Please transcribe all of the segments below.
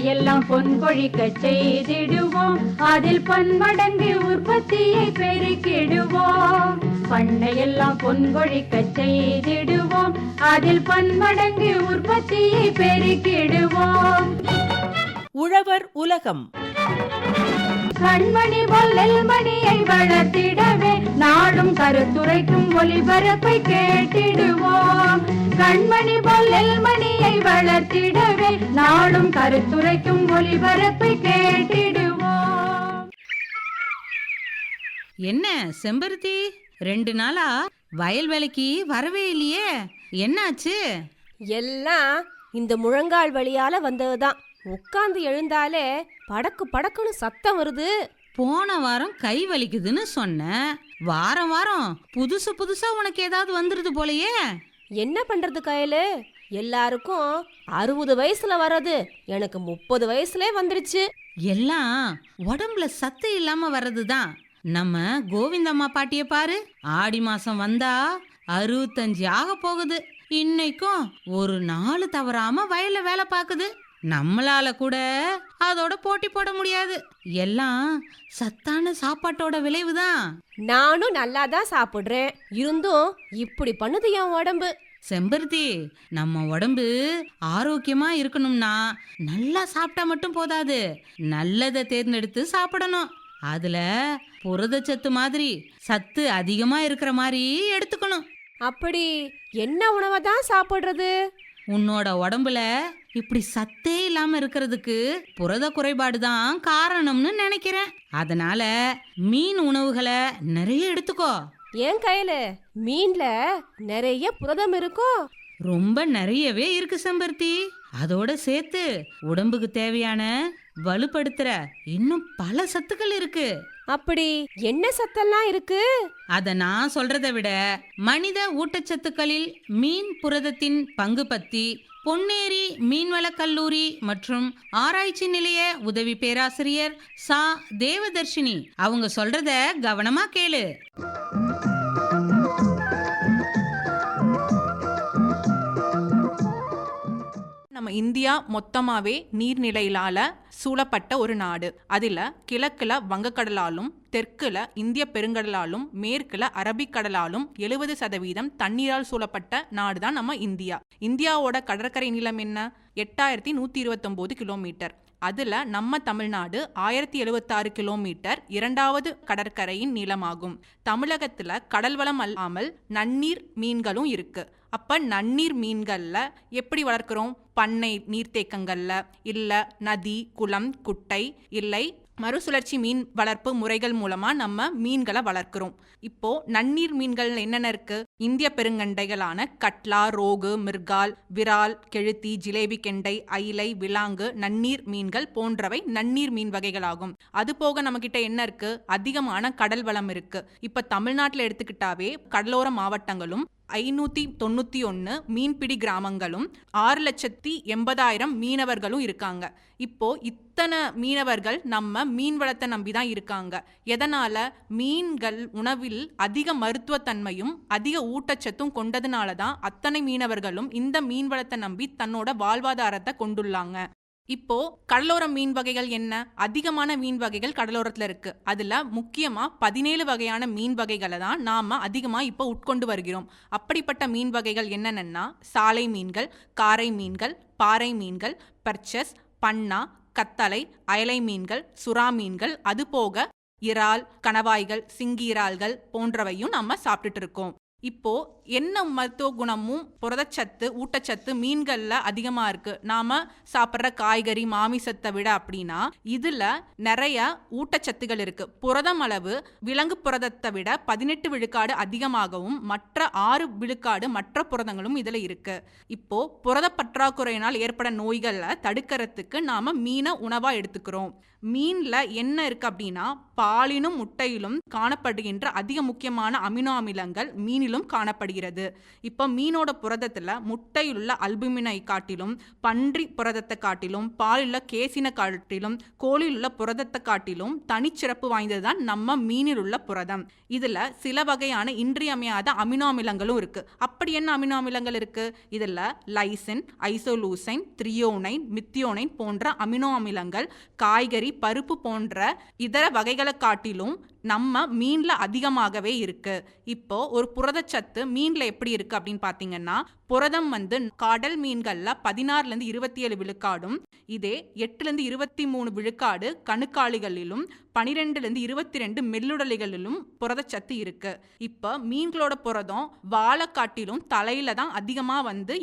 பண்ணையெல்லாம் பொன் கொழிக்க செய்திடுவோம், அதில் பன்மடங்கு உற்பத்தியை பெருக்கிடுவோம். பண்ணையெல்லாம் பொன் கொழிக்க செய்திடுவோம், அதில் பன்மடங்கு உற்பத்தியை பெருக்கிடுவோம். உழவர் உலகம். கண்மணி போல் நெல்மணியை வளர்த்திடவே நாடும் கருத்துரைக்கும் ஒலிபரப்பை கேட்டிடுவோம். கண்மணி போல் நெல்மணியை வளர்த்திடவே நாடும் கருத்துரைக்கும் ஒலிபரப்பை கேட்டிடுவோம். என்ன செம்பருத்தி, 2 நாளா வயல் வேலைக்கு வரவே இல்லையே, என்னாச்சு? எல்லாம் இந்த முழங்கால் வழியால வந்ததுதான். உட்கார்ந்து எழுந்தாலே படக்கு படக்குன்னு சத்தம் வருது. போன வாரம் கை வலிக்குதுன்னு சொன்ன, வாரம் வாரம் புதுசு புதுசா உனக்கு ஏதாவது வந்துருது போலயே. என்ன பண்றது கயலு, எல்லாருக்கும் 60 வயசுல வர்றது எனக்கு 30 வயசுலே வந்துருச்சு. எல்லாம் உடம்புல சத்து இல்லாம வர்றதுதான். நம்ம கோவிந்தம்மா பாட்டிய பாரு, ஆடி மாசம் வந்தா 65 ஆக போகுது. இன்னைக்கும் ஒரு நாள் தவறாம வயல்ல வேலை பாக்குது. நம்மளால கூட அதோட போட்டி போட முடியாது. எல்லாம் சத்தான சாப்பாட்டோட விளைவுதான். நானும் நல்லா தான் சாப்பிடுறேன், இருந்தும் இப்படி பண்ணுது என் உடம்பு. செம்பருத்தி, நம்ம உடம்பு ஆரோக்கியமா இருக்கணும்னா நல்லா சாப்பிட்டா மட்டும் போதாது, நல்லதை தேர்ந்தெடுத்து சாப்பிடணும். அதுல புரதச்சத்து மாதிரி சத்து அதிகமா இருக்கிற மாதிரி எடுத்துக்கணும். அப்படி என்ன உணவை தான் சாப்பிடுறது? உன்னோட உடம்புல இப்படி சத்தே இல்லாம இருக்கிறதுக்கு புரத குறைபாடு தான் காரணம்னு நினைக்கிறேன். அதனால மீன் உணவுகளை நிறைய எடுத்துக்கோ. ஏன் கையில மீன்ல நிறைய புரதம் இருக்கும்? ரொம்ப நிறையவே இருக்கு செம்பருத்தி. அதோட சேர்த்து உடம்புக்கு தேவையான வலுப்படுத்துற இன்னும் பல சத்துக்கள் இருக்கு. அப்படி என்ன சத்தெல்லாம் இருக்கு? அத நான் சொல்றதை விட மனித ஊட்டச்சத்துக்களில் மீன் புரதத்தின் பங்கு பத்தி பொன்னேரி மீன்வள கல்லூரி மற்றும் ஆராய்ச்சி நிலைய உதவி பேராசிரியர் சா தேவதர்ஷினி அவங்க சொல்றத கவனமா கேளு. நம்ம இந்தியா மொத்தமாவே நீர்நிலையிலால சூழப்பட்ட ஒரு நாடு. அதில் கிழக்குல வங்கக்கடலாலும், தெற்குல இந்திய பெருங்கடலாலும், மேற்குல அரபிக்கடலாலும் 70% தண்ணீரால் சூழப்பட்ட நாடு தான் நம்ம இந்தியா. இந்தியாவோட கடற்கரை நீளம் என்ன? 8129 கிலோமீட்டர். அதில் நம்ம தமிழ்நாடு 1076 கிலோமீட்டர் 2வது கடற்கரையின் நீளமாகும். தமிழகத்தில் கடல் வளம் அல்லாமல் நன்னீர் மீன்களும் இருக்கு. அப்போ நன்னீர் மீன்களில் எப்படி வளர்க்குறோம்? பண்ணை நீர்த்தேக்கங்களில், இல்லை நதி, குளம், குட்டை, இல்லை மறுசுழற்சி மீன் வளர்ப்பு முறைகள் மூலமாக நம்ம மீன்களை வளர்க்குறோம். இப்போ நன்னீர் மீன்கள் என்னென்ன இருக்கு? இந்திய பெருங்கண்டைகளான கட்லா, ரோகு, மிர்கால், விரால், கெழுத்தி, ஜிலேபி கெண்டை, ஐலை, விலாங்கு, நன்னீர் மீன்கள் போன்றவை நன்னீர் மீன் வகைகளாகும். அது போக நம்ம கிட்ட என்ன இருக்கு? அதிகமான கடல் வளம் இருக்கு. இப்ப தமிழ்நாட்டில் எடுத்துக்கிட்டாவே கடலோர மாவட்டங்களும் 591 மீன்பிடி கிராமங்களும் 6,80,000 மீனவர்களும் இருக்காங்க. இப்போ இத்தனை மீனவர்கள் நம்ம மீன் வளத்தை நம்பி தான் இருக்காங்க. எதனால? மீன்கள் உணவில் அதிக மருத்துவத்தன்மையும் அதிக ஊட்டச்சத்தும் கொண்டதுனால தான் அத்தனை மீனவர்களும் இந்த மீன் வளத்தை நம்பி தன்னோட வாழ்வாதாரத்தை கொண்டுள்ளாங்க. இப்போ கடலோர மீன் வகைகள் என்ன? அதிகமான மீன் வகைகள் கடலோரத்துல இருக்கு. அதுல முக்கியமா 17 வகையான மீன் வகைகளை தான் நாம அதிகமா இப்போ உட்கொண்டு வருகிறோம். அப்படிப்பட்ட மீன் வகைகள் என்னென்னா சாலை மீன்கள், காரை மீன்கள், பாறை மீன்கள், பர்ச்சஸ், பன்னா, கத்தலை, அயலை மீன்கள், சுறா மீன்கள், அது போக இறால், கணவாய்கள், சிங்கீரால்கள் போன்றவையும் நம்ம சாப்பிட்டுட்டு இருக்கோம். இப்போ என்ன மருத்துவ குணமும் புரதச்சத்து, ஊட்டச்சத்து மீன்கள்ல அதிகமா இருக்கு நாம சாப்பிட்ற காய்கறி மாமிசத்தை விட அப்படின்னா இதுல நிறைய ஊட்டச்சத்துகள் இருக்கு. புரதம் அளவு விலங்கு புரதத்தை விட 18 விழுக்காடு அதிகமாகவும் மற்ற 6 விழுக்காடு மற்ற புரதங்களும் இதுல இருக்கு. இப்போ புரத பற்றாக்குறையினால் ஏற்பட நோய்களை தடுக்கிறதுக்கு நாம மீனை உணவா எடுத்துக்கிறோம். மீன்ல என்ன இருக்கு அப்படின்னா பாலினும் முட்டையிலும் காணப்படுகின்ற அதிக முக்கியமான அமினோ அமிலங்கள் மீனிலும் காணப்படுகிறது. அமைகிறது. இப்போ மீனோட புரதத்துல முட்டையில் உள்ள அல்புமினை காட்டிலும், பன்றி புரதத்தை காட்டிலும், பாலில் உள்ள கேசினை காட்டிலும், கோழியில் உள்ள புரதத்தை காட்டிலும் தனிச்சிறப்பு வாய்ந்ததுதான் நம்ம மீனில் உள்ள புரதம். இதுல சில வகையான இன்றியமையாத அமினோ அமிலங்களும் இருக்கு. அப்படி என்ன அமினோ அமிலங்கள் இருக்கு? இதுல லைசின், ஐசோலூசைன், த்ரியோனைன், மித்தியோனைன் போன்ற அமினோ அமிலங்கள் காய்கறி, பருப்பு போன்ற இதர வகைகளை காட்டிலும் நம்ம மீன்ல அதிகமாகவே இருக்கு. இப்போ ஒரு புரதச்சத்து மீன்ல எப்படி இருக்கு அப்படின்னு பாத்தீங்கன்னா, புரதம் கடல் மீன்கள்ல 16 to 27 விழுக்காடும், இதே 8 to 23 விழுக்காடு கணுக்காலிகளிலும், 12 to 22 மெல்லுடலிகளிலும் புரதச்சத்து இருக்கு. இப்போ மீன்களோட புரதம் வாழை காட்டிலும் தலையில தான் அதிகமா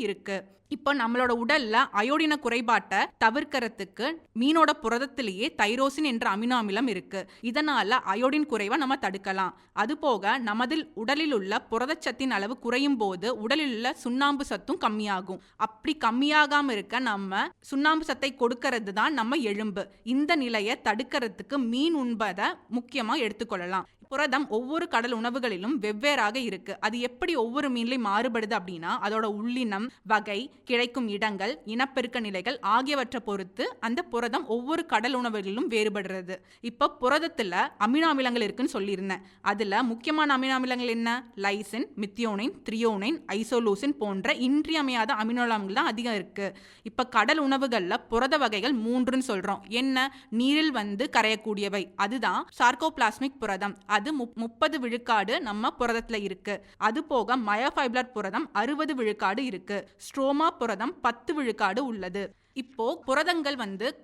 இருக்கு. இப்போ நம்மளோட உடல்ல அயோடின குறைபாட்டை தவிர்க்கிறதுக்கு மீனோட புரதத்திலேயே தைரோசின் என்ற அமினோ அமிலம் இருக்கு. இதனால அயோடின் குறைவை நம்ம தடுக்கலாம். அதுபோக நமது உடலில் உள்ள புரதச்சத்தின் அளவு குறையும் போது உடலில் உள்ள சுண்ணாம்பு சத்தும் கம்மியாகும். அப்படி கம்மியாகாம இருக்க நம்ம சுண்ணாம்பு சத்தை கொடுக்கறது தான் நம்ம எலும்பு. இந்த நிலையை தடுக்கிறதுக்கு மீன் உண்பதை முக்கியமா எடுத்துக்கொள்ளலாம். புரதம் ஒவ்வொரு கடல் உணவுகளிலும் வெவ்வேறாக இருக்கு. அது எப்படி ஒவ்வொரு மீன்லையும் மாறுபடுது அப்படின்னா, அதோட உள்ளினம், வகை, கிடைக்கும் இடங்கள், இனப்பெருக்க நிலைகள் ஆகியவற்றை பொறுத்து அந்த புரதம் ஒவ்வொரு கடல் உணவுகளிலும் வேறுபடுறது. இப்போ புரதத்துல அமினோ அமிலங்கள் இருக்குன்னு சொல்லியிருந்தேன். அதுல முக்கியமான அமினோ அமிலங்கள் என்ன? லைசின், மித்தியோனைன், த்ரியோனைன், ஐசோலூசின் போன்ற இன்றியமையாத அமினோ அமிலங்கள் தான் அதிகம் இருக்கு. இப்ப கடல் உணவுகள்ல புரத வகைகள் 3ன்னு சொல்றோம். என்ன? நீரில் கரையக்கூடியவை, அதுதான் சார்கோபிளாஸ்மிக் புரதம். அது 30 விழுக்காடு நம்ம புரதத்துல இருக்கு. அது போக மயோஃபைப்ரர் புரதம் 60 விழுக்காடு இருக்கு. ஸ்ட்ரோமா புரதம் 10 விழுக்காடு உள்ளது. இப்போ புரதங்கள்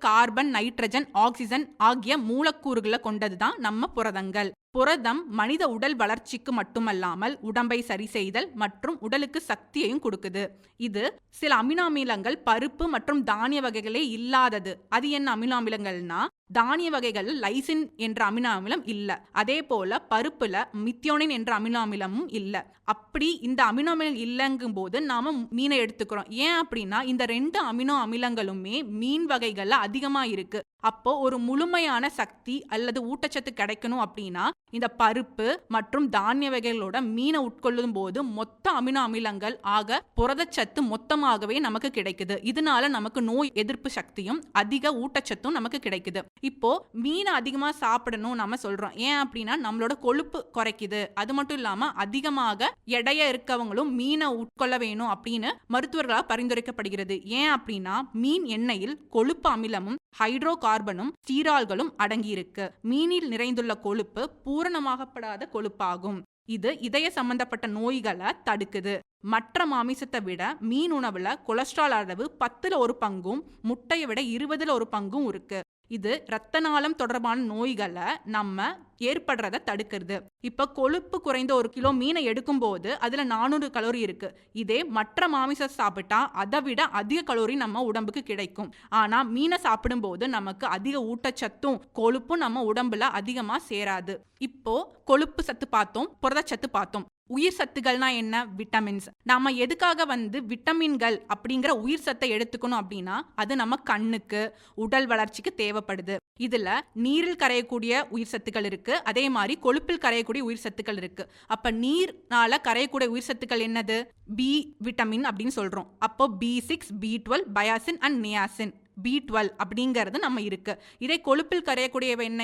கார்பன், நைட்ரஜன், ஆக்சிஜன் ஆகிய மூலக்கூறுகளை கொண்டதுதான் நம்ம புரதங்கள். புரதம் மனித உடல் வளர்ச்சிக்கு மட்டுமல்லாமல் உடம்பை சரி செய்தல் மற்றும் உடலுக்கு சக்தியையும் கொடுக்குது. இது சில அமினோ அமிலங்கள் பருப்பு மற்றும் தானிய வகைகளே இல்லாதது. அது என்ன அமினோ அமிலங்கள்னா, தானிய வகைகள் லைசின் என்ற அமினோ அமிலம் இல்ல. அதே போல பருப்புல மித்தியோனைன் என்ற அமினோ அமிலமும் இல்ல. அப்படி இந்த அமினோ அமிலம் இல்லங்கும் போது நாம மீனை எடுத்துக்கிறோம். ஏன் அப்படின்னா, இந்த 2 அமினோ அமிலங்களுமே மீன் வகைகள்ல அதிகமா இருக்கு. அப்போ ஒரு முழுமையான சக்தி அல்லது ஊட்டச்சத்து கிடைக்கணும் அப்படின்னா இந்த பருப்பு மற்றும் தானிய வகைகளோட மீனை உட்கொள்ளும் போது மொத்த அமினோ அமிலங்கள் ஆக புரதச்சத்து மொத்தமாகவே நமக்கு கிடைக்குது. இதனால நமக்கு நோய் எதிர்ப்பு சக்தியும் அதிக ஊட்டச்சத்தும் நமக்கு கிடைக்குது. இப்போ மீனை அதிகமா சாப்பிடணும் நம்ம சொல்றோம். ஏன் அப்படின்னா நம்மளோட கொழுப்பு குறைக்குது. அது மட்டும் இல்லாம அதிகமாக எடைய இருக்கவங்களும் மீனை உட்கொள்ள வேணும் அப்படின்னு மருத்துவர்களால் பரிந்துரைக்கப்படுகிறது. ஏன் அப்படின்னா மீன் எண்ணெயில் கொழுப்பு அமிலமும் ஹைட்ரோ கார்பனும் ஸ்டீரால்களும் அடங்கியிருக்கு. மீனில் நிறைந்துள்ள கொழுப்பு பூரணமாகப்படாத கொழுப்பாகும். இது இதய சம்பந்தப்பட்ட நோய்களை தடுக்குது. மற்ற மாமிசத்தை விட மீன் உணவுல கொலஸ்ட்ரால் அளவு 10ல் 1 பங்கும், முட்டையை விட 20ல் 1 பங்கும் இருக்கு. இது இரத்த நாளம் தொடர்பான நோய்களை நம்ம ஏற்படுறத தடுக்கிறது. இப்ப கொழுப்பு குறைந்த 1 கிலோ மீனை எடுக்கும் போது அதுல 400 கலோரி இருக்கு. இதே மற்ற மாமிசம் சாப்பிட்டா அதை விட அதிக கலோரி நம்ம உடம்புக்கு கிடைக்கும். ஆனா மீனை சாப்பிடும் போது நமக்கு அதிக ஊட்டச்சத்தும் கொழுப்பும் நம்ம உடம்புல அதிகமா சேராது. இப்போ கொழுப்பு சத்து பார்த்தோம், புரதச்சத்து பார்த்தோம். உயிர் சத்துகள்னா என்ன? விட்டமின்ஸ். நாம எதுக்காக விட்டமின்கள் அப்படிங்கிற உயிர் சத்தை எடுத்துக்கணும் அப்படின்னா, அது நம்ம கண்ணுக்கு, உடல் வளர்ச்சிக்கு தேவைப்படுது. இதுல நீரில் கரையக்கூடிய உயிர் சத்துக்கள் இருக்கு, அதே மாதிரி கொழுப்பில் கரையக்கூடிய உயிர் சத்துக்கள் இருக்கு. அப்ப நீர்னால கரையக்கூடிய உயிர் சத்துக்கள் என்னது? பி விட்டமின் அப்படின்னு சொல்றோம். அப்போ B6, B12, பயாசின் and niacin, B12 அப்படிங்கிறது நம்ம இருக்கு. இதே கொழுப்பில் கரையக்கூடியவை என்ன?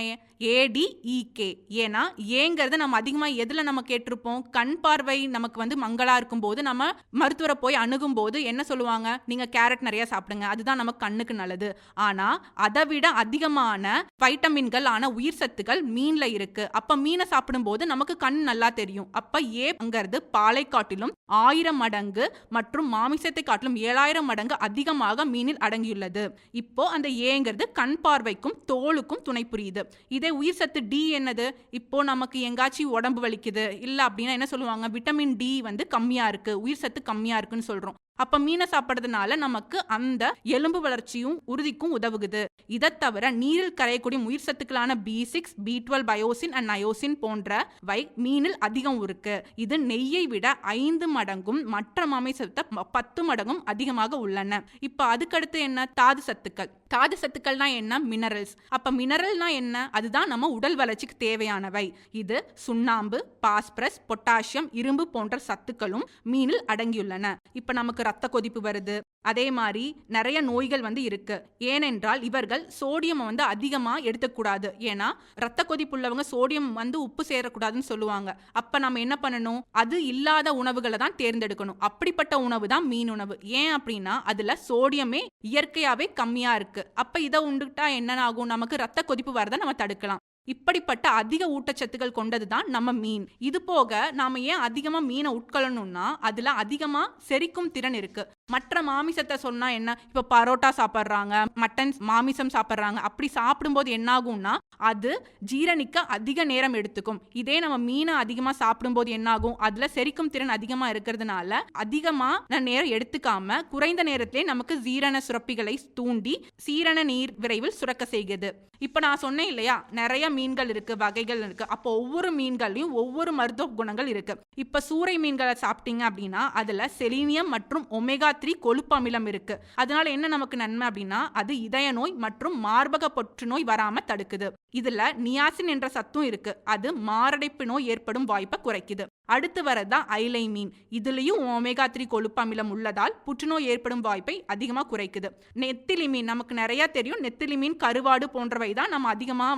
ADEK. ஏன்னா ஏங்கிறது நம்ம அதிகமா எதுல நம்ம கேட்டிருப்போம்? கண் பார்வை நமக்கு மங்களா இருக்கும் போது நம்ம மருத்துவரை போய் அணுகும் போது என்ன சொல்லுவாங்க? நீங்க கேரட் நிறைய சாப்பிடுங்க, அதுதான் நம்ம கண்ணுக்கு நல்லது. ஆனா அதை விட அதிகமான வைட்டமின்கள் ஆன உயிர் சத்துக்கள் மீன்ல இருக்கு. அப்ப மீனை சாப்பிடும் போது நமக்கு கண் நல்லா தெரியும். அப்ப ஏங்கிறது பாலை காட்டிலும் 1000 மடங்கு மற்றும் மாமிசத்தை காட்டிலும் 7000 மடங்கு அதிகமாக மீனில் அடங்கியுள்ளது. இப்போ அந்த ஏங்கிறது கண் பார்வைக்கும் தோலுக்கும் துணை புரியுது. இதே உயிர் சத்து டி என்னது? இப்போ நமக்கு எங்காச்சும் உடம்பு வலிக்குது இல்ல அப்படின்னா என்ன சொல்லுவாங்க? விட்டமின் டி கம்மியா இருக்கு, உயிர் சத்து கம்மியா இருக்குன்னு சொல்றோம். அப்ப மீனை சாப்பிட்றதுனால நமக்கு அந்த எலும்பு வளர்ச்சியும் உறுதிக்கும் உதவுகுது. இதை தவிர நீரில் கரையக்கூடிய உயிர் சத்துக்களான B6, B12, பயோசின் அண்ட் நயோசின் போன்றவை மீனில் அதிகம் இருக்கு. இது நெய்யை விட 5 மடங்கும் மற்ற மாமிசத்தை 10 மடங்கும் அதிகமாக உள்ளன. இப்ப அதுக்கடுத்து என்ன? தாது சத்துக்கள். தாது சத்துக்கள்னா என்ன? மினரல்ஸ். அப்ப மினரல்னா என்ன? அதுதான் நம்ம உடல் வளர்ச்சிக்கு தேவையானவை. இது சுண்ணாம்பு, பாஸ்பரஸ், பொட்டாசியம், இரும்பு போன்ற சத்துக்களும் மீனில் அடங்கியுள்ளன. இப்ப நமக்கு ரத்த கொதிப்பு வருது, அதே மாதிரி நிறைய நோய்கள் இருக்கு. ஏனென்றால் இவர்கள் சோடியம் அதிகமா எடுத்துக்கூடாது. ஏன்னா ரத்த கொதிப்பு உள்ளவங்க சோடியம் உப்பு சேரக்கூடாதுன்னு சொல்லுவாங்க. அப்ப நம்ம என்ன பண்ணணும்? அது இல்லாத உணவுகளை தான் தேர்ந்தெடுக்கணும். அப்படிப்பட்ட உணவு தான் மீன் உணவு. ஏன் அப்படின்னா அதுல சோடியமே இயற்கையாவே கம்மியா இருக்கு. அப்ப இதை உண்டுட்டா என்ன ஆகும்? நமக்கு ரத்த கொதிப்பு வரதை நம்ம தடுக்கலாம். இப்படிப்பட்ட அதிக ஊட்டச்சத்துக்கள் கொண்டதுதான் நம்ம மீன். இது போக நாம ஏன் அதிகமா மீனை உட்கொள்ளணும்னா அதுல அதிகமா செரிக்கும் திறன் இருக்கு. மற்ற மாமிசத்தை சொன்னா என்ன? இப்ப பரோட்டா சாப்பிட்றாங்க, மட்டன் மாமிசம் சாப்பிட்றாங்க. அப்படி சாப்பிடும்போது என்ன ஆகும்னா அது ஜீரணிக்க அதிக நேரம் எடுத்துக்கும். இதே நம்ம மீனை அதிகமா சாப்பிடும்போது என்ன ஆகும்? அதுல செரிக்கும் திறன் அதிகமா இருக்கிறதுனால அதிகமா நேரம் எடுத்துக்காம குறைந்த நேரத்திலே நமக்கு ஜீரண சுரப்பிகளை தூண்டி சீரண நீர் விரைவில் சுரக்க செய்கிறது. இப்ப நான் சொன்னேன் இல்லையா, நிறைய மீன்கள் இருக்கு, வகைகள் இருக்கு. அப்போ ஒவ்வொரு மீன்களையும் ஒவ்வொரு மருத்துவ குணங்கள் இருக்கு. இப்ப சூறை மீன்களை சாப்பிட்டீங்க அப்படின்னா அதுல செலீனியம் மற்றும் ஒமேகா-3 கொழுப்பு அமிலம் இருக்கு. அதனால என்ன நமக்கு நன்மை அப்படின்னா அது இதய நோய் மற்றும் மார்பக புற்றுநோய் வராம தடுக்குது. இதுல நியாசின் என்ற சத்தும் இருக்கு. அது மாரடைப்பு நோய் ஏற்படும் வாய்ப்பை குறைக்குது. அடுத்து வரதான் ஐலை மீன். இதுலயும் ஒமேகா-3 கொழுப்பு அமிலம் உள்ளதால் புற்றுநோய் ஏற்படும் வாய்ப்பை அதிகமா குறைக்குது. நெத்திலி மீன் நமக்கு நிறைய தெரியும். நெத்திலி மீன், கருவாடு போன்றவை தான் நம்ம அதிகமா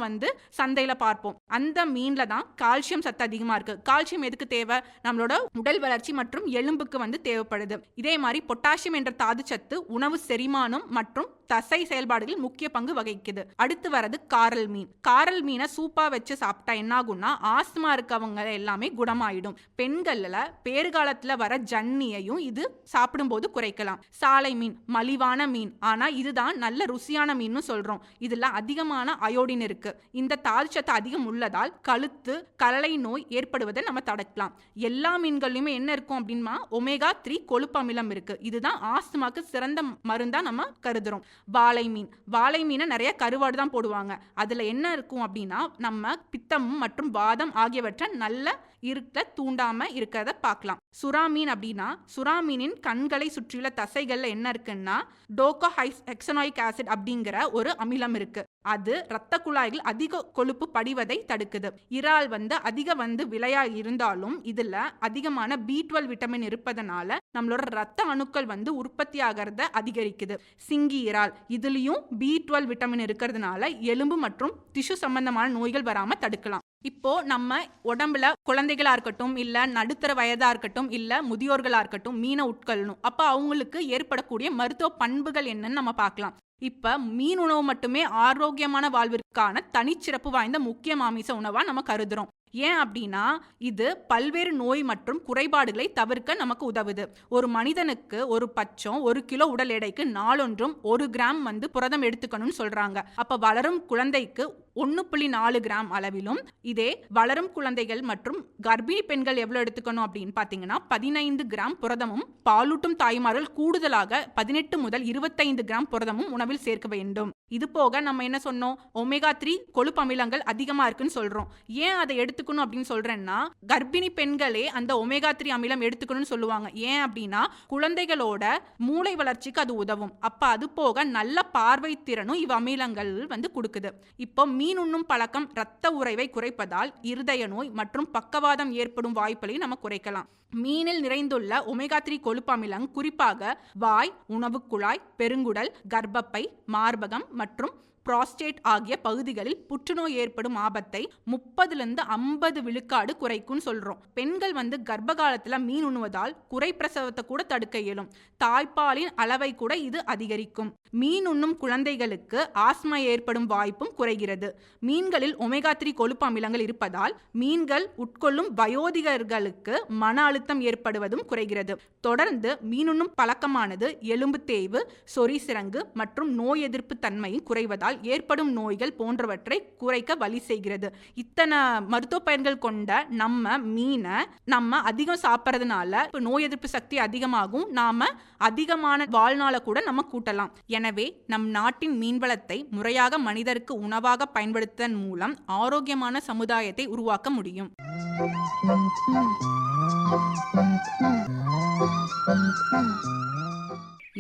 சந்தையில பார்ப்போம். அந்த மீன்ல தான் கால்சியம் சத்து அதிகமா இருக்கு. கால்சியம் எதுக்கு தேவை? நம்மளோட உடல் வளர்ச்சி மற்றும் எலும்புக்கு தேவைப்படுது. இதே மாதிரி பொட்டாசியம் என்ற தாது சத்து உணவு செரிமானம் மற்றும் தசை செயல்பாடுகளில் முக்கிய பங்கு வகிக்குது. அடுத்து வரது காரல் மீன். காரல் மீனை சூப்பா வச்சு சாப்பிட்டா என்ன ஆகும்னா ஆஸ்துமா இருக்கவங்க எல்லாமே குணமாயிடும். பெண்கள்ல பேறுகாலத்துல வர ஜன்னியையும் இது சாப்பிடும்போது குறைக்கலாம். சாலை மீன் மலிவான மீன், ஆனா இதுதான் நல்ல ருசியான மீன் சொல்றோம். இதுல அதிகமான அயோடின் இருக்கு. இந்த தாதுச்சத்து அதிகம் உள்ளதால் கழுத்து கலலை நோய் ஏற்படுவதை நம்ம தடுக்கலாம். எல்லா மீன்களிலுமே என்ன இருக்கும் அப்படின்னா ஒமேகா-3 கொழுப்பு அமிலம் இருக்கு. இதுதான் ஆஸ்துமாக்கு சிறந்த மருந்தா நம்ம கருதுறோம். வாழை மீன். வாழை மீனை நிறைய கருவாடு தான் போடுவாங்க. அதுல என்ன இருக்கும் அப்படின்னா நம்ம பித்தம் மற்றும் வாதம் ஆகியவற்றை நல்ல இருக்க தூண்டாம இருக்கிறத பார்க்கலாம். சுறா மீன் அப்படின்னா சுறா மீனின் கண்களை சுற்றியுள்ள தசைகள்ல என்ன இருக்குன்னா டோகோஹெக்சனோயிக் ஆசிட் அப்படிங்கிற ஒரு அமிலம் இருக்கு. அது இரத்த குழாய்கள் அதிக கொழுப்பு படிவதை தடுக்குது. இறால் அதிக விலையா இருந்தாலும் இதுல அதிகமான B12 விட்டமின் இருப்பதனால நம்மளோட ரத்த அணுக்கள் உற்பத்தி ஆகிறத அதிகரிக்குது. சிங்கி இறால், இதுலயும் B12 விட்டமின் இருக்கிறதுனால எலும்பு மற்றும் திசு சம்பந்தமான நோய்கள் வராம தடுக்கலாம். இப்போ நம்ம உடம்புல குழந்தைகளா இருக்கட்டும், இல்ல நடுத்தர வயதா இருக்கட்டும், இல்ல முதியோர்களா இருக்கட்டும் மீனை உட்கொள்ளணும். அப்ப அவங்களுக்கு ஏற்படக்கூடிய மருத்துவ பண்புகள் என்னன்னு நம்ம பார்க்கலாம். இப்ப மீன் உணவு மட்டுமே ஆரோக்கியமான வாழ்விற்கான தனிச்சிறப்பு வாய்ந்த முக்கிய மாமிச உணவா நம்ம கருதுறோம். ஏன் அப்படின்னா இது பல்வேறு நோய் மற்றும் குறைபாடுகளை தவிர்க்க நமக்கு உதவுது. ஒரு மனிதனுக்கு ஒரு பட்சம் 1 கிலோ உடல் எடைக்கு நாளொன்றும் 1 கிராம் புரதம் எடுத்துக்கணும்னு சொல்றாங்க. அப்ப வளரும் குழந்தைக்கு 1.4 கிராம் அளவிலும், இதே வளரும் குழந்தைகள் மற்றும் கர்ப்பிணி பெண்கள் எவ்வளவு எடுத்துக்கணும் அப்படின்னு பாத்தீங்கன்னா 15 கிராம் புரதமும், பாலூட்டும் தாய்மார்கள் கூடுதலாக 18 முதல் 25 கிராம் புரதமும் உணவில் சேர்க்க வேண்டும். இது போக நம்ம என்ன சொன்னோம்? ஒமேகா-3 கொழுப்பு அமிலங்கள் அதிகமா இருக்குன்னு சொல்றோம். ஏன் அதை எடுத்துக்கணும் அப்படின்னு சொல்றேன்னா கர்ப்பிணி பெண்களே அந்த ஒமேகா-3 அமிலம் எடுத்துக்கணும்னு சொல்லுவாங்க. ஏன் அப்படின்னா குழந்தைகளோட மூளை வளர்ச்சிக்கு அது உதவும். அப்ப அது போக நல்ல பார்வை திறனும் இவ் அமிலங்கள் கொடுக்குது. இப்போ மீன் உண்ணும் பழக்கம் இரத்த உறைவை குறைப்பதால் இருதய நோய் மற்றும் பக்கவாதம் ஏற்படும் வாய்ப்புகளையும் நம்ம குறைக்கலாம். மீனில் நிறைந்துள்ள ஒமேகா-3 கொழுப்பு அமிலம் குறிப்பாக வாய், உணவு குழாய், பெருங்குடல், கர்ப்பப்பை, மார்பகம் மற்றும் புரோஸ்டேட் ஆகிய பகுதிகளில் புற்றுநோய் ஏற்படும் ஆபத்தை 30-50 விழுக்காடு குறைக்கும்னு சொல்றோம். பெண்கள் கர்ப்ப காலத்துல மீன் உண்ணுவதால் குறை பிரசவத்தை கூட தடுக்க இயலும். தாய்ப்பாலின் அளவை கூட இது அதிகரிக்கும். மீன் உண்ணும் குழந்தைகளுக்கு ஆஸ்மா ஏற்படும் வாய்ப்பும் குறைகிறது. மீன்களில் ஒமேகா-3 கொழுப்பு அமிலங்கள் இருப்பதால் மீன்கள் உட்கொள்ளும் வயோதிகர்களுக்கு மன அழுத்தம் ஏற்படுவதும் குறைகிறது. தொடர்ந்து மீனுண்ணும் பழக்கமானது எலும்பு தேய்வு, சொறி சிரங்கு மற்றும் நோய் எதிர்ப்பு தன்மையும் குறைவதால் மீன்களால் ஏற்படும் நோய்கள் போன்றவற்றை குறைக்க வழி செய்கிறது. இத்தனை மருத்துவ பயன்கள் கொண்ட நம்ம மீனை நம்ம அதிகம் சாப்பிட்றதுனால நோய் எதிர்ப்பு சக்தி அதிகமாகும், நாம அதிகமான வாழ்நாளை கூட நம்ம கூட்டலாம். எனவே நம் நாட்டின் மீன்வளத்தை முறையாக மனிதருக்கு உணவாக பயன்படுத்துவதன் மூலம் ஆரோக்கியமான சமுதாயத்தை உருவாக்க முடியும்.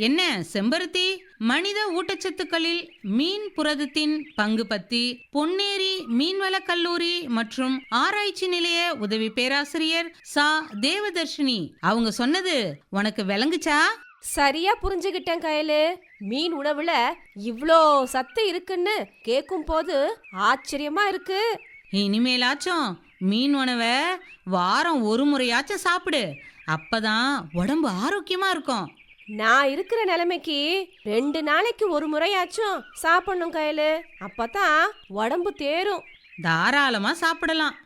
என்ன செம்பருத்தி, மனித ஊட்டச்சத்துக்களில் மீன் புரதத்தின் பங்கு பத்தி பொன்னேரி மீன்வள கல்லூரி மற்றும் ஆராய்ச்சி நிலைய உதவி பேராசிரியர் சா தேவதர்ஷினி அவங்க சொன்னது உனக்கு விளங்குச்சா? சரியா புரிஞ்சுகிட்டேன் கயலு. மீன் உணவுல இவ்ளோ சத்து இருக்குன்னு கேட்கும் போது ஆச்சரியமா இருக்கு. இனிமேலாச்சும் மீன் உணவை வாரம் ஒரு முறையாச்சும் சாப்பிடு, அப்பதான் உடம்பு ஆரோக்கியமா இருக்கும். நான் இருக்கிற நிலைமைக்கு 2 நாளைக்கு ஒரு முறையாச்சும் சாப்பிடணும் கயலு, அப்பதான் உடம்பு தேரும். தாராளமா சாப்பிடலாம்.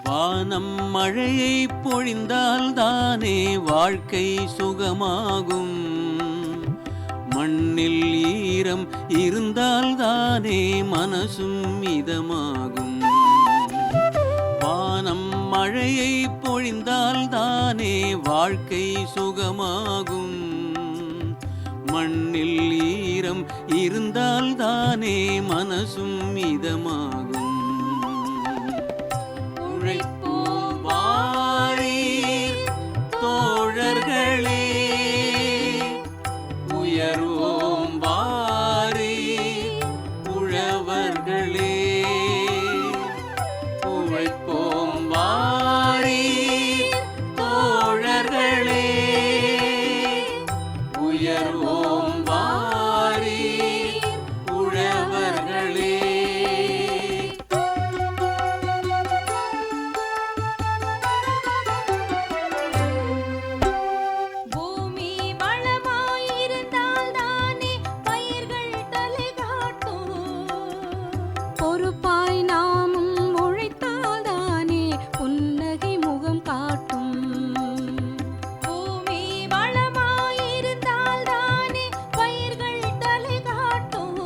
வானம் மழையை பொழிந்தால் தானே வாழ்க்கை சுகமாகும், மண்ணில் ஈரம் இருந்தால் தானே மனசும் இதமாகும். வானம் மழையை பொழிந்தால் தானே வாழ்க்கை சுகமாகும், மண்ணில் ஈரம் இருந்தால் தானே மனசும் இதமாகும். உழைப்போம் வாரீர் தோழர்களே, உயர்வோம் வாரீர் உழவர்களே. உழைப்போம் வாரீர் தோழர்களே, உயர்வோம் வாரீர் உழவர்களே. பூமி வளமாயிருந்தால் தானே பயிர்கள் தலை காட்டும், பொறுப்பாய் நாமும் உழைத்தால் தானே புன்னகை முகம் காட்டும். பூமி வளமாயிருந்தால் தானே பயிர்கள் தலை காட்டும்,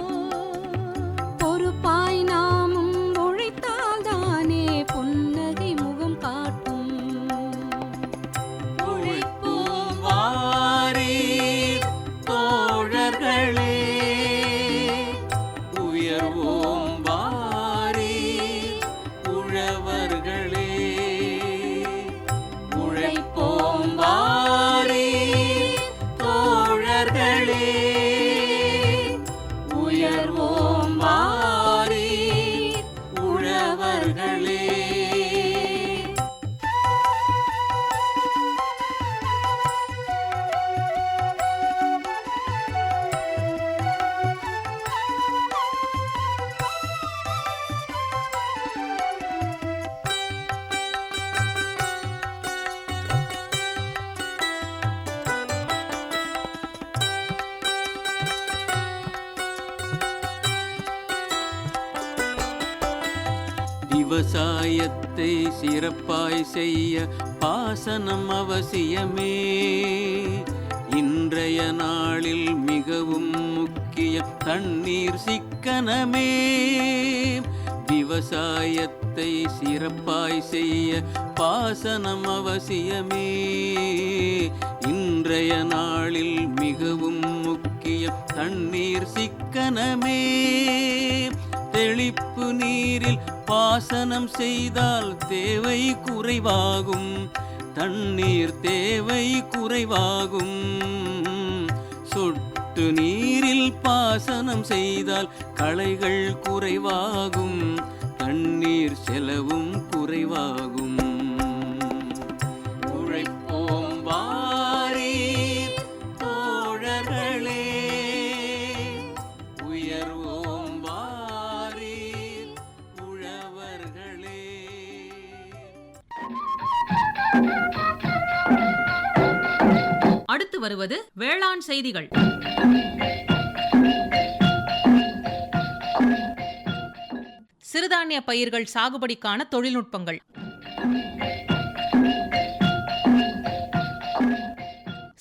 பொறுப்பாய் நாமும் உழைத்தால் தானே புன்னகை முகம் காட்டும். உழைப்போம் வாரீர் தோழர்களே, உயர்வோம் வாரீர் உழவர்களே. உழைப்போம் வாரீர் தோழர்களே, உயர்வோம் வாரீர் உழவர்களே. விவசாயத்தை சிறப்பாய் செய்ய பாசனம் அவசியமே, இன்றைய நாளில் மிகவும் முக்கிய தண்ணீர் சிக்கனமே. விவசாயத்தை சிறப்பாய் செய்ய பாசனம் அவசியமே, இன்றைய நாளில் மிகவும் முக்கிய தண்ணீர் சிக்கனமே. தெளிப்பு நீரில் பாசனம் செய்தால் தேவை குறைவாகும், தண்ணீர் தேவை குறைவாகும். சொட்டு நீரில் பாசனம் செய்தால் களைகள் குறைவாகும், தண்ணீர் செலவும் குறைவாகும். உழைப்போம் வாரீர் தோழர்களே, உயர்வோம் வாரீர் உழவர்களே. அடுத்து வருவது வேளாண் செய்திகள். சிறுதானிய பயிர்கள் சாகுபடிக்கான தொழில்நுட்பங்கள்.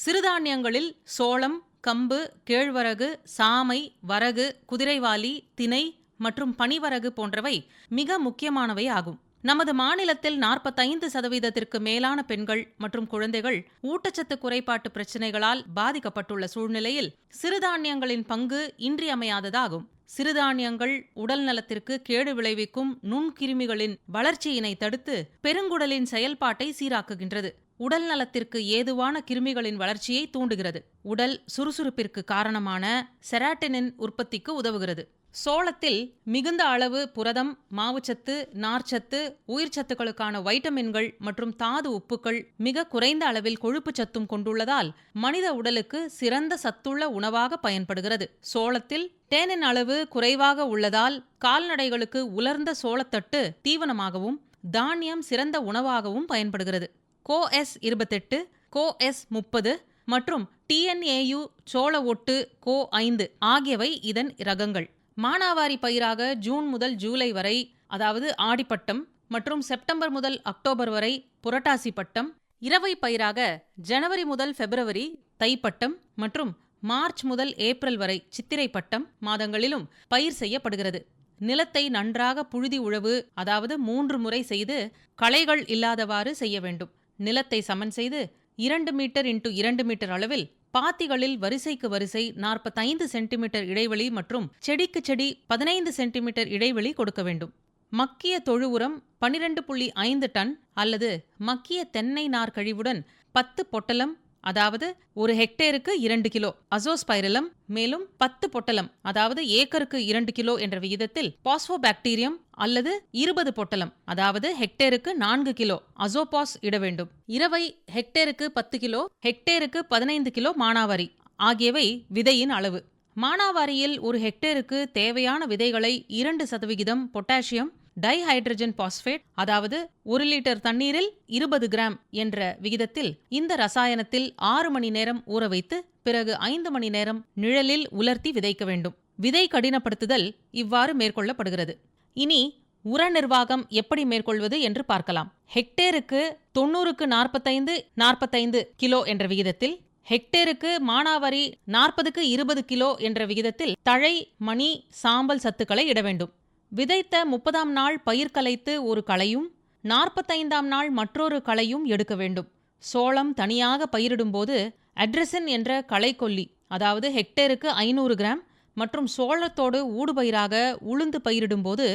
சிறுதானியங்களில் சோளம், கம்பு, கேழ்வரகு, சாமை, வரகு, குதிரைவாலி, திணை மற்றும் பனிவரகு போன்றவை மிக முக்கியமானவை ஆகும். நமது மாநிலத்தில் 45% மேலான பெண்கள் மற்றும் குழந்தைகள் ஊட்டச்சத்து குறைபாட்டு பிரச்சினைகளால் பாதிக்கப்பட்டுள்ள சூழ்நிலையில் சிறுதானியங்களின் பங்கு இன்றியமையாததாகும். சிறுதானியங்கள் உடல் நலத்திற்கு கேடு விளைவிக்கும் நுண்கிருமிகளின் வளர்ச்சியினை தடுத்து பெருங்குடலின் செயல்பாட்டை சீராக்குகின்றது. உடல் நலத்திற்கு ஏதுவான கிருமிகளின் வளர்ச்சியை தூண்டுகிறது. உடல் சுறுசுறுப்பிற்கு காரணமான செராட்டனின் உற்பத்திக்கு உதவுகிறது. சோளத்தில் மிகுந்த அளவு புரதம், மாவுச்சத்து, நார்ச்சத்து, உயிர்ச்சத்துக்களுக்கான வைட்டமின்கள் மற்றும் தாது உப்புக்கள், மிக குறைந்த அளவில் கொழுப்பு சத்தும் கொண்டுள்ளதால் மனித உடலுக்கு சிறந்த சத்துள்ள உணவாக பயன்படுகிறது. சோளத்தில் டேனின் அளவு குறைவாக உள்ளதால் கால்நடைகளுக்கு உலர்ந்த சோளத்தட்டு தீவனமாகவும் தானியம் சிறந்த உணவாகவும் பயன்படுகிறது. CoS28, CoS30 மற்றும் TNAU சோள ஒட்டு CO5 ஆகியவை இதன் ரகங்கள். மானாவாரி பயிராக ஜூன் முதல் ஜூலை வரை, அதாவது ஆடிப்பட்டம், மற்றும் செப்டம்பர் முதல் அக்டோபர் வரை புரட்டாசி பட்டம், இரவை பயிராக ஜனவரி முதல் பிப்ரவரி தைப்பட்டம் மற்றும் மார்ச் முதல் ஏப்ரல் வரை சித்திரை பட்டம் மாதங்களிலும் பயிர் செய்யப்படுகிறது. நிலத்தை நன்றாக புழுதி உழவு, அதாவது 3 முறை செய்து களைகள் இல்லாதவாறு செய்ய வேண்டும். நிலத்தை சமன் செய்து 2 மீட்டர் x 2 மீட்டர் அளவில் பாத்திகளில் வரிசைக்கு வரிசை 45 சென்டிமீட்டர் இடைவெளி மற்றும் செடிக்கு செடி 15 சென்டிமீட்டர் இடைவெளி கொடுக்க வேண்டும். மக்கிய தொழு உரம் 12.5 டன் அல்லது மக்கிய தென்னை நார் கழிவுடன் 10 பொட்டலம், அதாவது 1 ஹெக்டேருக்கு 2 கிலோ அசோஸ்பைரலம், மேலும் 10 பொட்டலம், அதாவது ஏக்கருக்கு 2 கிலோ என்ற விகிதத்தில் பாஸ்போபாக்டீரியம் அல்லது 20 பொட்டலம், அதாவது ஹெக்டேருக்கு 4 கிலோ அசோபாஸ் இட வேண்டும். இரவை ஹெக்டேருக்கு 10 கிலோ, ஹெக்டேருக்கு 15 கிலோ மானாவாரி ஆகியவை விதையின் அளவு. மானாவாரியில் 1 ஹெக்டேருக்கு தேவையான விதைகளை 2% பொட்டாசியம் டைஹைட்ரஜன் பாஸ்பேட், அதாவது 1 லிட்டர் தண்ணீரில் 20 கிராம் என்ற விகிதத்தில் இந்த ரசாயனத்தில் 6 மணி நேரம் ஊற வைத்து பிறகு 5 மணி நேரம் நிழலில் உலர்த்தி விதைக்க வேண்டும். விதை கடினப்படுத்துதல் இவ்வாறு மேற்கொள்ளப்படுகிறது. இனி உர நிர்வாகம் எப்படி மேற்கொள்வது என்று பார்க்கலாம். ஹெக்டேருக்கு 90க்கு 45 கிலோ என்ற விகிதத்தில், ஹெக்டேருக்கு மானாவாரி 40க்கு 20 கிலோ என்ற விகிதத்தில் தழை, மணி, சாம்பல் சத்துக்களை இட வேண்டும். விதைத்த 30ஆம் நாள் பயிர் கலைத்து ஒரு களையும் 45ஆம் நாள் மற்றொரு களையும் எடுக்க வேண்டும். சோளம் தனியாக பயிரிடும்போது அட்ரசின் என்ற களைக்கொல்லி, அதாவது ஹெக்டேருக்கு 500 கிராம் மற்றும் சோளத்தோடு ஊடுபயிராக உளுந்து பயிரிடும்போது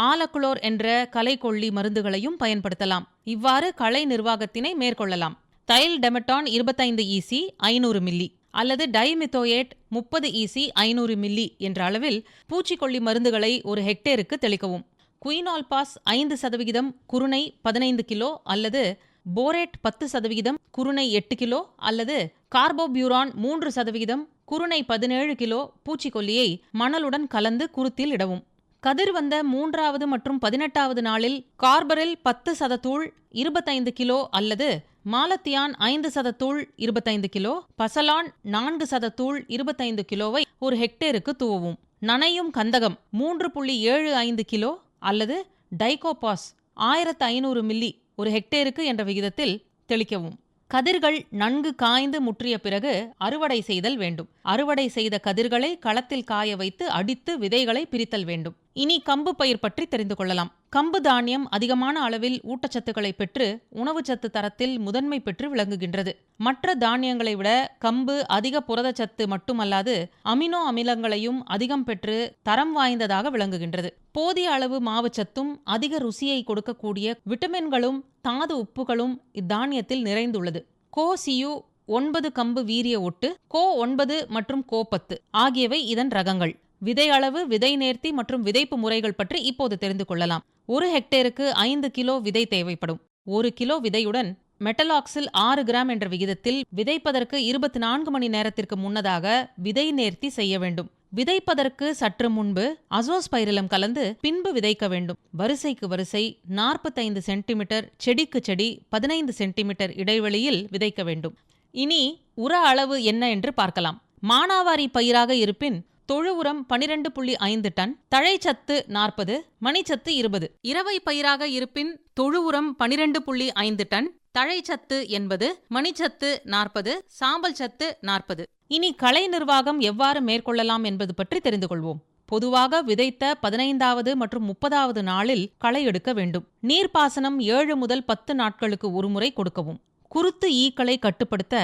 ஆலக்குளோர் என்ற களைக்கொல்லி மருந்துகளையும் பயன்படுத்தலாம். இவ்வாறு களை நிர்வாகத்தினை மேற்கொள்ளலாம். தைல் டெமட்டான் 25 EC 500 மில்லி அல்லது டைமித்தோயேட் 30 EC 500 மில்லி என்ற அளவில் பூச்சிக்கொல்லி மருந்துகளை 1 ஹெக்டேருக்கு தெளிக்கவும். குயினால்பாஸ் 5% குருணை 15 கிலோ அல்லது போரேட் 10% குருணை 8 கிலோ அல்லது கார்போபியூரான் 3% குருணை 17 கிலோ பூச்சிக்கொல்லியை மணலுடன் கலந்து குருத்தில் இடவும். கதிர் வந்த 3வது மற்றும் 18வது நாளில் கார்பரில் 10% தூள் 25 கிலோ அல்லது மாலத்தியான் 5% தூள் 25 கிலோ, பசலான் 4% தூள் 25 கிலோவை 1 ஹெக்டேருக்கு தூவவும். நனையும் கந்தகம் 3.75 கிலோ அல்லது டைகோபாஸ் 1500 மில்லி 1 ஹெக்டேருக்கு என்ற விகிதத்தில் தெளிக்கவும். கதிர்கள் நன்கு காய்ந்து முற்றிய பிறகு அறுவடை செய்தல் வேண்டும். அறுவடை செய்த கதிர்களை களத்தில் காய வைத்து அடித்து விதைகளை பிரித்தல் வேண்டும். இனி கம்பு பயிர் பற்றி தெரிந்து கொள்ளலாம். கம்பு தானியம் அதிகமான அளவில் ஊட்டச்சத்துக்களை பெற்று உணவுச்சத்து தரத்தில் முதன்மை பெற்று விளங்குகின்றது. மற்ற தானியங்களை விட கம்பு அதிக புரதச்சத்து மட்டுமல்லாது அமினோ அமிலங்களையும் அதிகம் பெற்று தரம் வாய்ந்ததாக விளங்குகின்றது. போதிய அளவு மாவுச்சத்தும் அதிக ருசியை கொடுக்கக்கூடிய விட்டமின்களும் தாது உப்புகளும் இத்தானியத்தில் நிறைந்துள்ளது. CoCU 9 கம்பு வீரிய ஒட்டு, CO9 மற்றும் CO10 ஆகியவை இதன் ரகங்கள். விதை அளவு, விதை நேர்த்தி மற்றும் விதைப்பு முறைகள் பற்றி இப்போது தெரிந்து கொள்ளலாம். 1 ஹெக்டேருக்கு 5 கிலோ விதை தேவைப்படும். 1 கிலோ விதையுடன் மெட்டலாக்சில் 6 கிராம் என்ற விகிதத்தில் விதைப்பதற்கு 24 மணி நேரத்திற்கு முன்னதாக விதை நேர்த்தி செய்ய வேண்டும். விதைப்பதற்கு சற்று முன்பு அசோஸ்பைரிலம் கலந்து பின்பு விதைக்க வேண்டும். வரிசைக்கு வரிசை 45 சென்டிமீட்டர், செடிக்கு செடி 15 சென்டிமீட்டர் இடைவெளியில் விதைக்க வேண்டும். இனி உர அளவு என்ன என்று பார்க்கலாம். மானாவாரி பயிராக இருப்பின் தொழு உரம் 12.5 டன், தழைச்சத்து 40, மணிச்சத்து 20. இரவை பயிராக இருப்பின் தொழு உரம் 12.5 டன், தழைச்சத்து 80, மணிச்சத்து 40, சாம்பல் சத்து 40. இனி களை நிர்வாகம் எவ்வாறு மேற்கொள்ளலாம் என்பது பற்றி தெரிந்து கொள்வோம். பொதுவாக விதைத்த 15வது மற்றும் 30வது நாளில் களை எடுக்க வேண்டும். நீர்ப்பாசனம் 7 முதல் 10 நாட்களுக்கு ஒருமுறை கொடுக்கவும். குருத்து ஈக்களை கட்டுப்படுத்த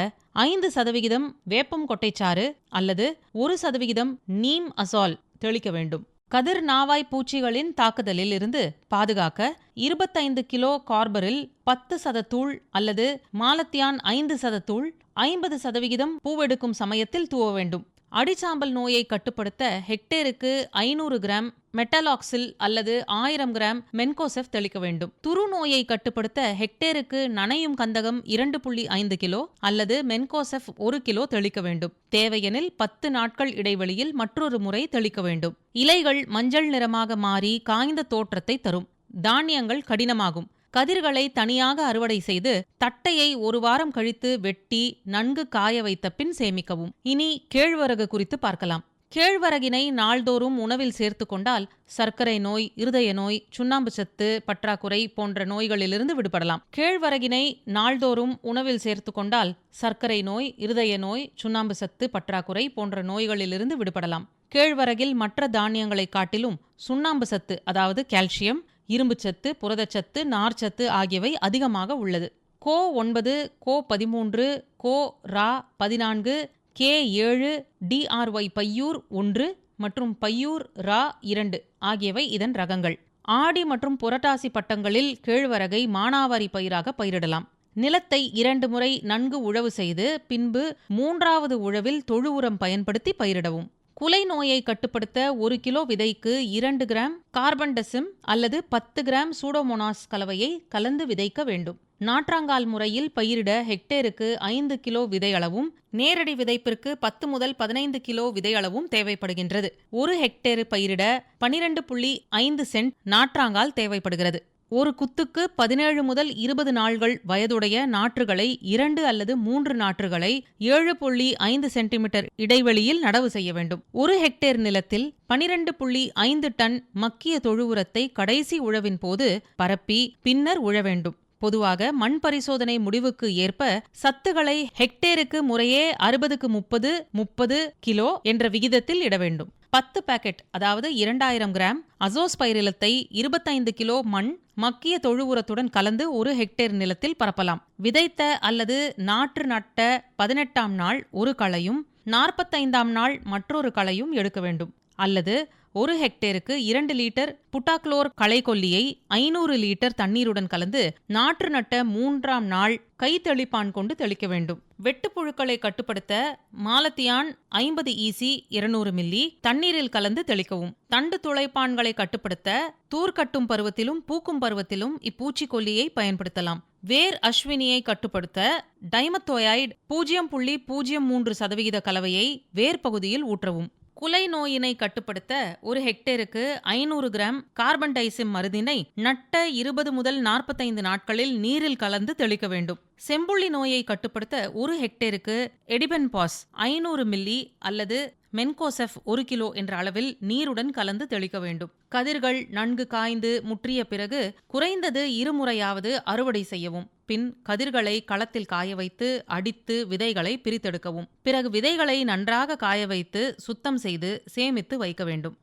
5% வேப்பம் கொட்டைச்சாறு அல்லது 1% நீம் அசால் தெளிக்க வேண்டும். கதிர் நாவாய் பூச்சிகளின் தாக்குதலில் இருந்து பாதுகாக்க 25 கிலோ கார்பரில் 10% தூள் அல்லது மாலத்தியான் 5% தூள் 50% பூவெடுக்கும் சமயத்தில் தூவ வேண்டும். அடிச்சாம்பல் நோயை கட்டுப்படுத்த ஹெக்டேருக்கு 500 கிராம் மெட்டலாக்சில் அல்லது 1000 கிராம் மென்கோசெஃப் தெளிக்க வேண்டும். துரு நோயை கட்டுப்படுத்த ஹெக்டேருக்கு நனையும் கந்தகம் 2.5 கிலோ அல்லது மென்கோசெஃப் 1 கிலோ தெளிக்க வேண்டும். தேவையெனில் 10 நாட்கள் இடைவெளியில் மற்றொரு முறை தெளிக்க வேண்டும். இலைகள் மஞ்சள் நிறமாக மாறி காய்ந்த தோற்றத்தை தரும். தானியங்கள் கடினமாகும். கதிர்களை தனியாக அறுவடை செய்து தட்டையை 1 வாரம் கழித்து வெட்டி நன்கு காய வைத்த பின் சேமிக்கவும். இனி கேழ்வரகு குறித்து பார்க்கலாம். கேழ்வரகினை நாள்தோறும் உணவில் சேர்த்து கொண்டால் சர்க்கரை நோய், இருதய நோய், சுண்ணாம்பு சத்து பற்றாக்குறை போன்ற நோய்களிலிருந்து விடுபடலாம். கேழ்வரகினை நாள்தோறும் உணவில் சேர்த்து கொண்டால் சர்க்கரை நோய், இருதய நோய், சுண்ணாம்பு சத்து பற்றாக்குறை போன்ற நோய்களிலிருந்து விடுபடலாம். கேழ்வரகில் மற்ற தானியங்களை காட்டிலும் சுண்ணாம்பு சத்து அதாவது கால்சியம், இரும்புச்சத்து, புரதச்சத்து, நார்ச்சத்து ஆகியவை அதிகமாக உள்ளது. கோ9, கோ13, கோ ரா 14, கே7, டிஆர்ஒய் பையூர் 1 மற்றும் பையூர் ரா 2 ஆகியவை இதன் ரகங்கள். ஆடி மற்றும் புரட்டாசி பட்டங்களில் கேழ்வரகை மானாவாரி பயிராக பயிரிடலாம். நிலத்தை 2 முறை நன்கு உழவு செய்து பின்பு 3வது உழவில் தொழு உரம் பயன்படுத்தி பயிரிடவும். குலை நோயை கட்டுப்படுத்த 1 கிலோ விதைக்கு 2 கிராம் கார்பன்டசிம் அல்லது 10 கிராம் சூடோமோனாஸ் கலவையை கலந்து விதைக்க வேண்டும். நாற்றாங்கால் முறையில் பயிரிட ஹெக்டேருக்கு 5 கிலோ விதையளவும், நேரடி விதைப்பிற்கு 10 முதல் 15 கிலோ விதையளவும் தேவைப்படுகின்றது. 1 ஹெக்டேர் பயிரிட 12.5 சென்ட் நாற்றாங்கால் தேவைப்படுகிறது. ஒரு குத்துக்கு 17 முதல் 20 நாள்கள் வயதுடைய நாற்றுகளை 2 அல்லது 3 நாற்றுகளை 7.5 சென்டிமீட்டர் இடைவெளியில் நடவு செய்ய வேண்டும். 1 ஹெக்டேர் நிலத்தில் 12.5 டன் மக்கிய தொழு உரத்தை கடைசி உழவின் போது பரப்பி பின்னர் உழ வேண்டும். பொதுவாக மண் பரிசோதனை முடிவுக்கு ஏற்ப சத்துக்களை ஹெக்டேருக்கு முறையே 60க்கு 30, 30 கிலோ என்ற விகிதத்தில் இட வேண்டும். 10 பாக்கெட் அதாவது 2000 கிராம் அசோஸ்பைரிலத்தை 25 கிலோ மண் மக்கிய தொழு உரத்துடன் கலந்து 1 ஹெக்டேர் நிலத்தில் பரப்பலாம். விதைத்த அல்லது நாற்று நட்ட 18ஆம் நாள் ஒரு களையும் 45ஆம் நாள் மற்றொரு களையும் எடுக்க வேண்டும். அல்லது 1 ஹெக்டேருக்கு 2 லிட்டர் புட்டாக்ளோர் களைக்கொல்லியை 500 லிட்டர் தண்ணீருடன் கலந்து நாற்று நட்ட 3ஆம் நாள் கைத்தெளிப்பான் கொண்டு தெளிக்க வேண்டும். வெட்டுப்புழுக்களை கட்டுப்படுத்த மாலத்தியான் 50 EC 200 மில்லி தண்ணீரில் கலந்து தெளிக்கவும். தண்டு துளைப்பான்களை கட்டுப்படுத்த தூர்கட்டும் பருவத்திலும் பூக்கும் பருவத்திலும் இப்பூச்சிக்கொல்லியை பயன்படுத்தலாம். வேர் அஸ்வினியை கட்டுப்படுத்த டைமத்தோயாய்டு 0.03% கலவையை வேர் பகுதியில் ஊற்றவும். குலை நோயினை கட்டுப்படுத்த 1 ஹெக்டேருக்கு 500 கிராம் கார்பன்டைசிம் மருந்தினை நட்ட 20 முதல் 45 நாட்களில் நீரில் கலந்து தெளிக்க வேண்டும். செம்புள்ளி நோயை கட்டுப்படுத்த 1 ஹெக்டேருக்கு எடிபென்பாஸ் 500 மில்லி அல்லது மென்கோசெஃப் 1 கிலோ என்ற அளவில் நீருடன் கலந்து தெளிக்க வேண்டும். கதிர்கள் நன்கு காய்ந்து முற்றிய பிறகு குறைந்தது 2 முறையாவது அறுவடை செய்யவும். பின் கதிர்களை களத்தில் காய வைத்து அடித்து விதைகளை பிரித்தெடுக்கவும். பிறகு விதைகளை நன்றாக காய வைத்து சுத்தம் செய்து சேமித்து வைக்க வேண்டும்.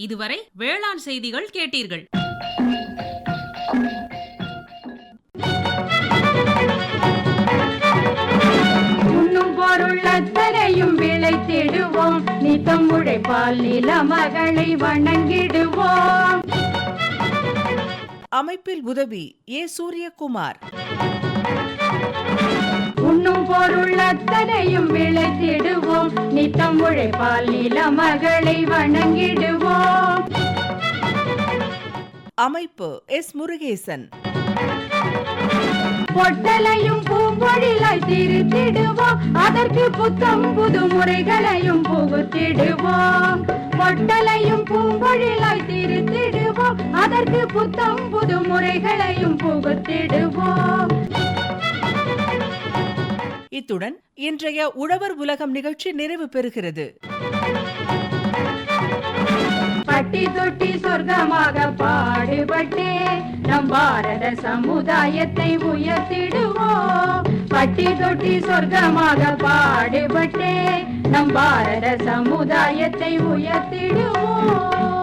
இதுவரை வேளாண் செய்திகள் கேட்டீர்கள். பொருளத்தனையும் விளைத்திடுவோம், நித்தம் உழைப்பால் நில மகளை வணங்கிடுவோம். அமைப்பில் உதவி ஏ. சூரியகுமார். உண்ணும் பொருளத்தனையும் விளைத்திடுவோம், நித்தம் உழைப்பால் நில மகளை வணங்கிடுவோம். அமைப்பு எஸ். முருகேசன். பொட்டலையும் பூம்பொழிலாய் திருத்திடுவோம், அதற்கு புத்தம் புது முறைகளையும் புகுத்திடுவோம். பொட்டலையும் பூம்பொழிலாய் திருத்திடுவோம், அதற்கு புத்தம் புது முறைகளையும் புகுத்திடுவோம். இத்துடன் இன்றைய உழவர் உலகம் நிகழ்ச்சி நிறைவு பெறுகிறது. பட்டி தொட்டி சொர்க்கமாக பாடுபட்டே நம் பாரத சமுதாயத்தை உயர்த்திடுவோம். பட்டி தொட்டி சொர்க்கமாக பாடுபட்டே நம் பாரத சமுதாயத்தை உயர்த்திடுவோம்.